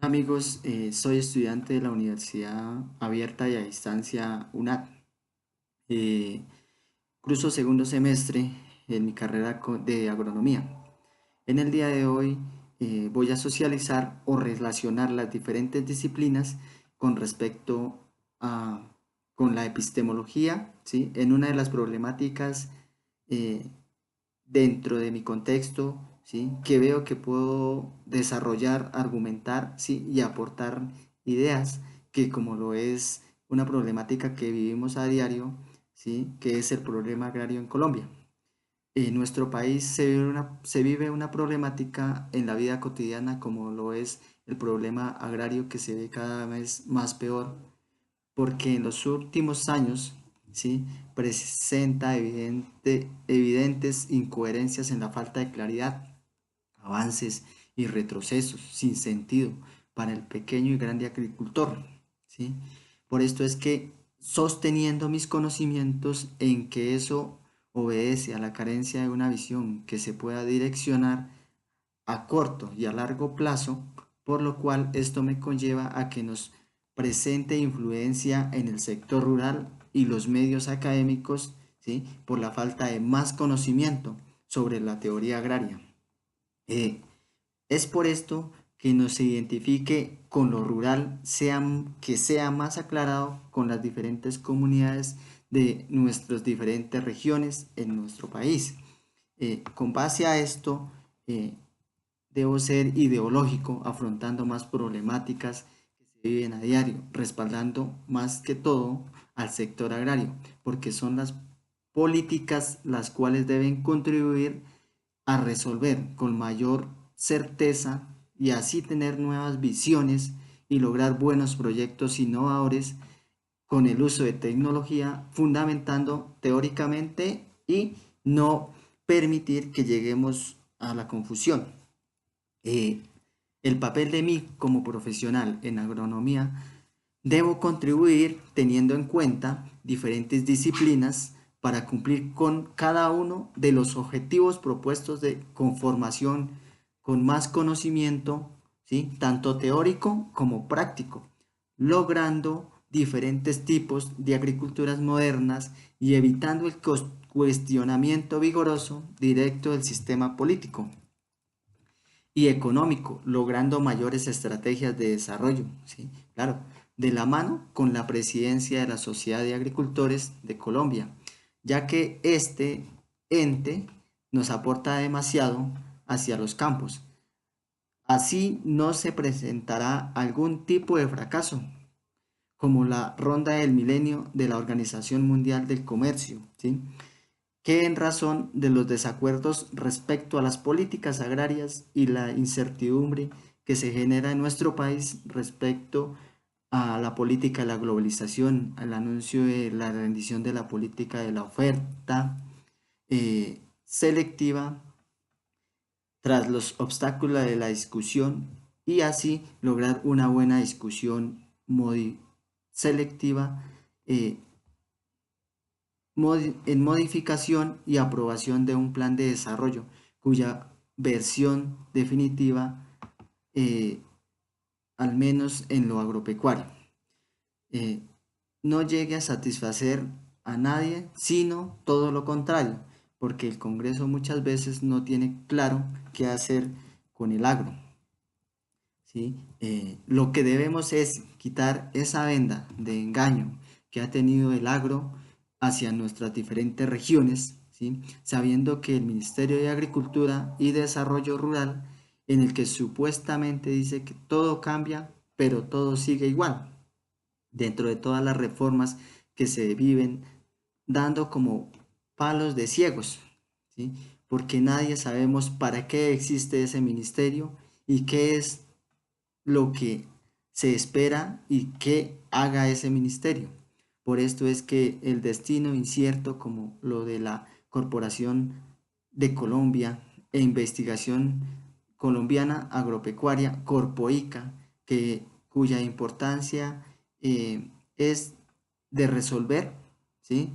Amigos, soy estudiante de la Universidad Abierta y a Distancia UNAD. Eh, Curso segundo semestre en mi carrera de agronomía. En el día de hoy voy a socializar o relacionar las diferentes disciplinas con respecto a con la epistemología, ¿sí? En una de las problemáticas eh, dentro de mi contexto, ¿sí? Que veo que puedo desarrollar, argumentar, ¿sí? Y aportar ideas que como lo es una problemática que vivimos a diario, ¿sí? Que es el problema agrario en Colombia. En nuestro país se vive una problemática en la vida cotidiana como lo es el problema agrario que se ve cada vez más peor porque en los últimos años, ¿sí? Presenta evidentes incoherencias en la falta de claridad, avances y retrocesos sin sentido para el pequeño y grande agricultor, ¿sí? Por esto es que sosteniendo mis conocimientos en que eso obedece a la carencia de una visión que se pueda direccionar a corto y a largo plazo, por lo cual esto me conlleva a que nos presente influencia en el sector rural y los medios académicos, ¿sí? Por la falta de más conocimiento sobre la teoría agraria. Eh, es por esto que nos identifique con lo rural, que sea más aclarado con las diferentes comunidades de nuestras diferentes regiones en nuestro país. Con base a esto, eh, debo ser ideológico, afrontando más problemáticas que se viven a diario, respaldando más que todo al sector agrario, porque son las políticas las cuales deben contribuir a resolver con mayor certeza y así tener nuevas visiones y lograr buenos proyectos innovadores con el uso de tecnología, fundamentando teóricamente y no permitir que lleguemos a la confusión. eh, el papel de mí como profesional en agronomía, debo contribuir teniendo en cuenta diferentes disciplinas para cumplir con cada uno de los objetivos propuestos de conformación con más conocimiento, ¿sí? Tanto teórico como práctico, logrando diferentes tipos de agriculturas modernas y evitando el cuestionamiento vigoroso directo del sistema político y económico, logrando mayores estrategias de desarrollo, ¿sí? Claro, de la mano con la presidencia de la Sociedad de Agricultores de Colombia, ya que este ente nos aporta demasiado hacia los campos. Así no se presentará algún tipo de fracaso, como la ronda del milenio de la Organización Mundial del Comercio, ¿sí? Que en razón de los desacuerdos respecto a las políticas agrarias y la incertidumbre que se genera en nuestro país respecto a la política de la globalización, al anuncio de la rendición de la política de la oferta selectiva tras los obstáculos de la discusión y así lograr una buena discusión selectiva eh, en modificación y aprobación de un plan de desarrollo cuya versión definitiva, eh, al menos en lo agropecuario, eh, no llegue a satisfacer a nadie, sino todo lo contrario, porque el Congreso muchas veces no tiene claro qué hacer con el agro. ¿Sí? Lo que debemos es quitar esa venda de engaño que ha tenido el agro hacia nuestras diferentes regiones, ¿sí? Sabiendo que el Ministerio de Agricultura y Desarrollo Rural, en el que supuestamente dice que todo cambia, pero todo sigue igual, dentro de todas las reformas que se viven dando como palos de ciegos, ¿sí? Porque nadie sabemos para qué existe ese ministerio y qué es lo que se espera y que haga ese ministerio. Por esto es que el destino incierto como lo de la Corporación de Colombia e Investigación Colombiana Agropecuaria, Corpoica, cuya importancia es de resolver, ¿sí?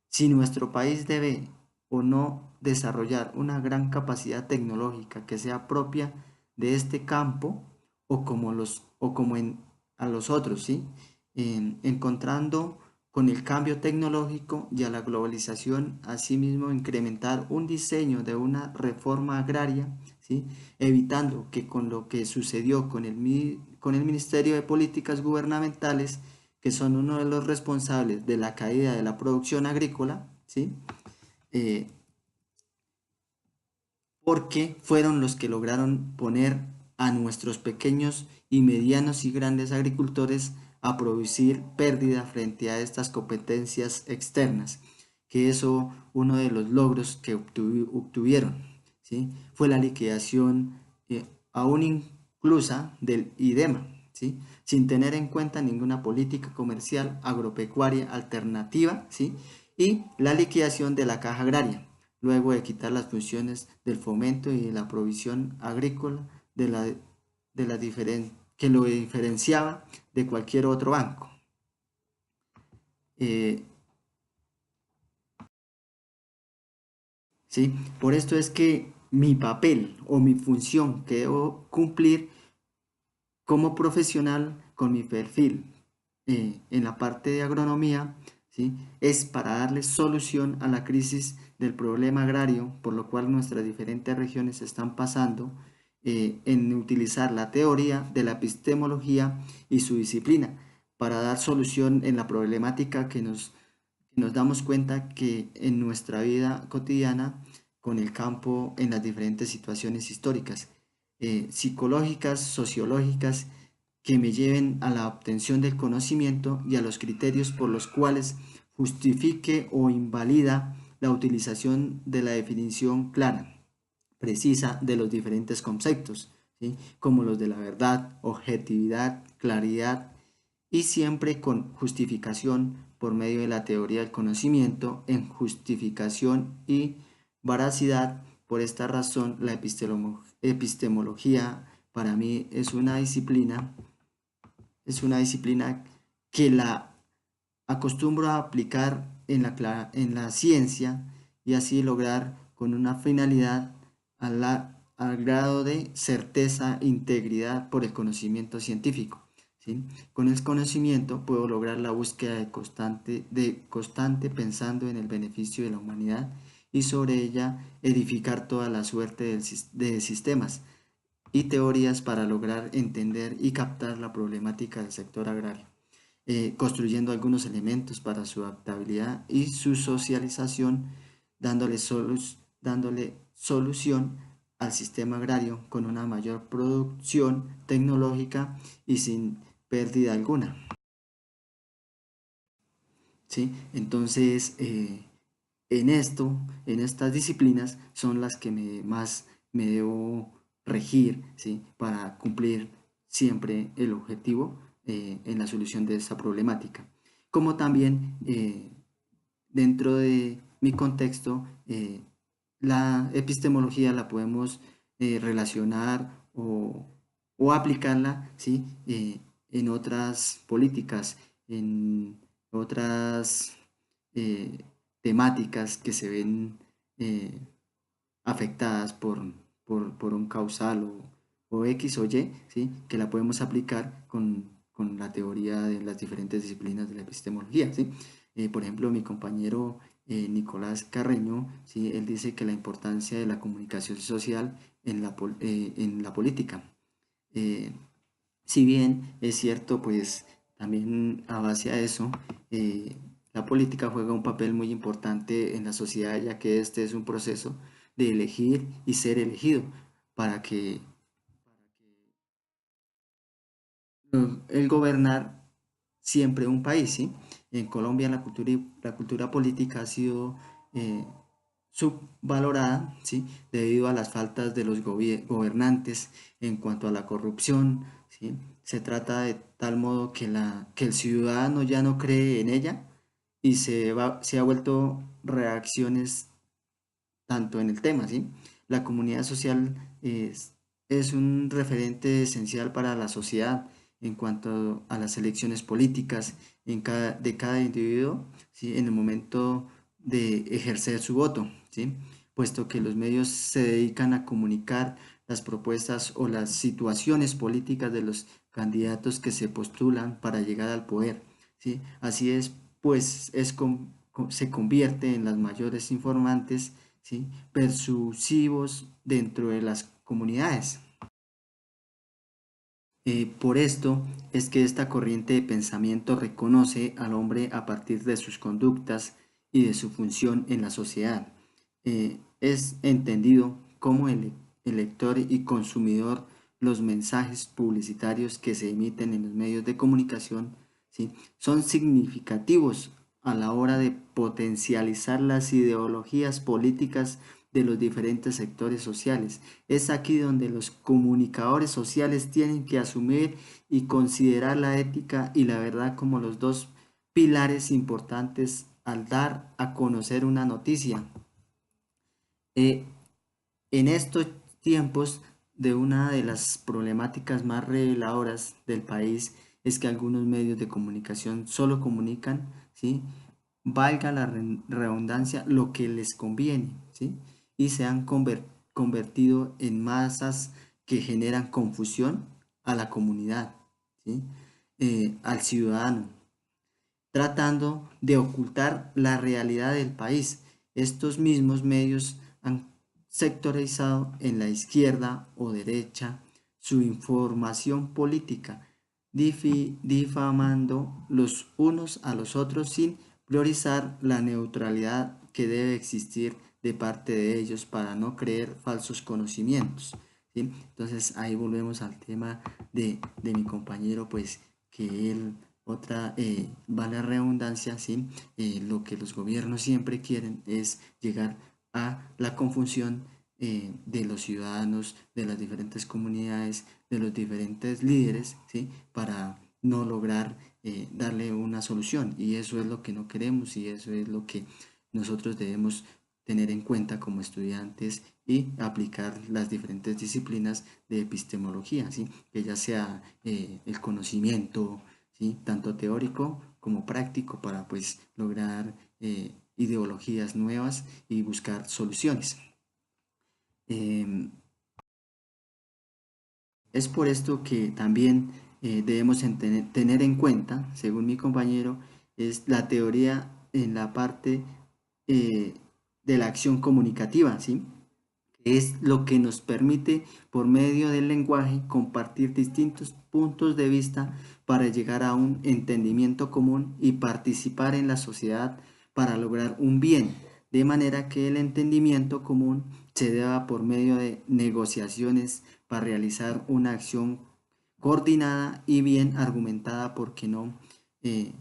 Si nuestro país debe o no desarrollar una gran capacidad tecnológica que sea propia de este campo, a los otros, ¿sí? Encontrando con el cambio tecnológico y a la globalización, asimismo incrementar un diseño de una reforma agraria, ¿sí? Evitando que con lo que sucedió con el Ministerio de Políticas Gubernamentales, que son uno de los responsables de la caída de la producción agrícola, ¿sí? Eh, Porque fueron los que lograron poner a nuestros pequeños y medianos y grandes agricultores a producir pérdida frente a estas competencias externas, que eso uno de los logros que obtuvieron, ¿sí? Fue la liquidación aún inclusa del IDEMA, ¿sí? Sin tener en cuenta ninguna política comercial agropecuaria alternativa, ¿sí? Y la liquidación de la caja agraria, luego de quitar las funciones del fomento y de la provisión agrícola que lo diferenciaba de cualquier otro banco. Eh, ¿Sí? Por esto es que mi papel o mi función que debo cumplir como profesional con mi perfil en la parte de agronomía, ¿sí? Es para darle solución a la crisis del problema agrario, por lo cual nuestras diferentes regiones están pasando en utilizar la teoría de la epistemología y su disciplina para dar solución en la problemática que nos damos cuenta que en nuestra vida cotidiana con el campo en las diferentes situaciones históricas, psicológicas, sociológicas, que me lleven a la obtención del conocimiento y a los criterios por los cuales justifique o invalida la utilización de la definición clara, precisa de los diferentes conceptos, ¿sí? Como los de la verdad, objetividad, claridad, y siempre con justificación por medio de la teoría del conocimiento en justificación y veracidad. Por esta razón, la epistemología para mí es una disciplina que la acostumbro a aplicar en la ciencia y así lograr con una finalidad al grado de certeza e integridad por el conocimiento científico, ¿sí? Con el conocimiento puedo lograr la búsqueda de constante pensando en el beneficio de la humanidad y sobre ella edificar toda la suerte de sistemas y teorías para lograr entender y captar la problemática del sector agrario, construyendo algunos elementos para su adaptabilidad y su socialización, dándole solución al sistema agrario con una mayor producción tecnológica y sin pérdida alguna, ¿sí? Entonces, en estas disciplinas son las que más me debo regir, ¿sí? Para cumplir siempre el objetivo en la solución de esta problemática. Como también dentro de mi contexto, la epistemología la podemos relacionar o aplicarla, ¿sí? En otras políticas, en otras eh, temáticas que se ven eh, afectadas por un causal o X o Y, ¿sí? Que la podemos aplicar con la teoría de las diferentes disciplinas de la epistemología, ¿sí? Por ejemplo, mi compañero Nicolás Carreño, ¿sí? Él dice que la importancia de la comunicación social en la política. Eh, si bien es cierto, pues también a base a eso, la política juega un papel muy importante en la sociedad, ya que este es un proceso de elegir y ser elegido para que el gobernar siempre un país, ¿sí? En Colombia la cultura política ha sido eh, subvalorada, ¿sí? Debido a las faltas de los gobernantes en cuanto a la corrupción, ¿sí? Se trata de tal modo que, que el ciudadano ya no cree en ella y se ha vuelto reacciones tanto en el tema, ¿sí? La comunidad social es un referente esencial para la sociedad en cuanto a las elecciones políticas de cada individuo, ¿sí? En el momento de ejercer su voto, ¿sí? Puesto que los medios se dedican a comunicar las propuestas o las situaciones políticas de los candidatos que se postulan para llegar al poder, ¿sí? Así es, pues se convierte en las mayores informantes, ¿sí? Persusivos dentro de las comunidades. Por esto es que esta corriente de pensamiento reconoce al hombre a partir de sus conductas y de su función en la sociedad. Es entendido como el lector y consumidor los mensajes publicitarios que se emiten en los medios de comunicación, ¿sí? Son significativos a la hora de potencializar las ideologías políticas de los diferentes sectores sociales. Es aquí donde los comunicadores sociales tienen que asumir y considerar la ética y la verdad como los dos pilares importantes al dar a conocer una noticia. Eh, en estos tiempos de una de las problemáticas más reveladoras del país es que algunos medios de comunicación solo comunican, ¿sí? Valga la redundancia, lo que les conviene, ¿sí? Y se han convertido en masas que generan confusión a la comunidad, ¿sí? Al ciudadano, tratando de ocultar la realidad del país. Estos mismos medios han sectorizado en la izquierda o derecha su información política, difamando los unos a los otros sin priorizar la neutralidad que debe existir de parte de ellos para no creer falsos conocimientos, ¿sí? Entonces ahí volvemos al tema de mi compañero, pues que él otra, vale la redundancia, ¿sí? Lo que los gobiernos siempre quieren es llegar a la confusión de los ciudadanos, de las diferentes comunidades, de los diferentes líderes, ¿sí? Para no lograr darle una solución. Y eso es lo que no queremos y eso es lo que nosotros debemos tener en cuenta como estudiantes y aplicar las diferentes disciplinas de epistemología, ¿sí? Que ya sea el conocimiento, ¿sí? Tanto teórico como práctico para pues lograr ideologías nuevas y buscar soluciones. Em, es por esto que también debemos tener en cuenta, según mi compañero, es la teoría en la parte eh, de la acción comunicativa, ¿sí? Es lo que nos permite, por medio del lenguaje, compartir distintos puntos de vista para llegar a un entendimiento común y participar en la sociedad para lograr un bien, de manera que el entendimiento común se deba por medio de negociaciones para realizar una acción coordinada y bien argumentada, porque no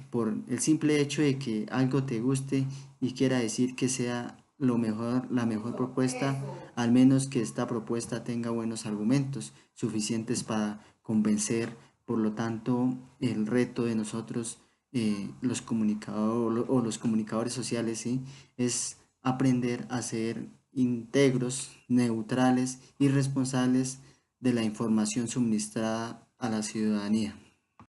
por el simple hecho de que algo te guste y quiera decir que sea lo mejor, la mejor propuesta, al menos que esta propuesta tenga buenos argumentos suficientes para convencer. Por lo tanto, el reto de nosotros, los comunicadores o los comunicadores sociales, ¿sí? Es aprender a ser íntegros, neutrales y responsables de la información suministrada a la ciudadanía.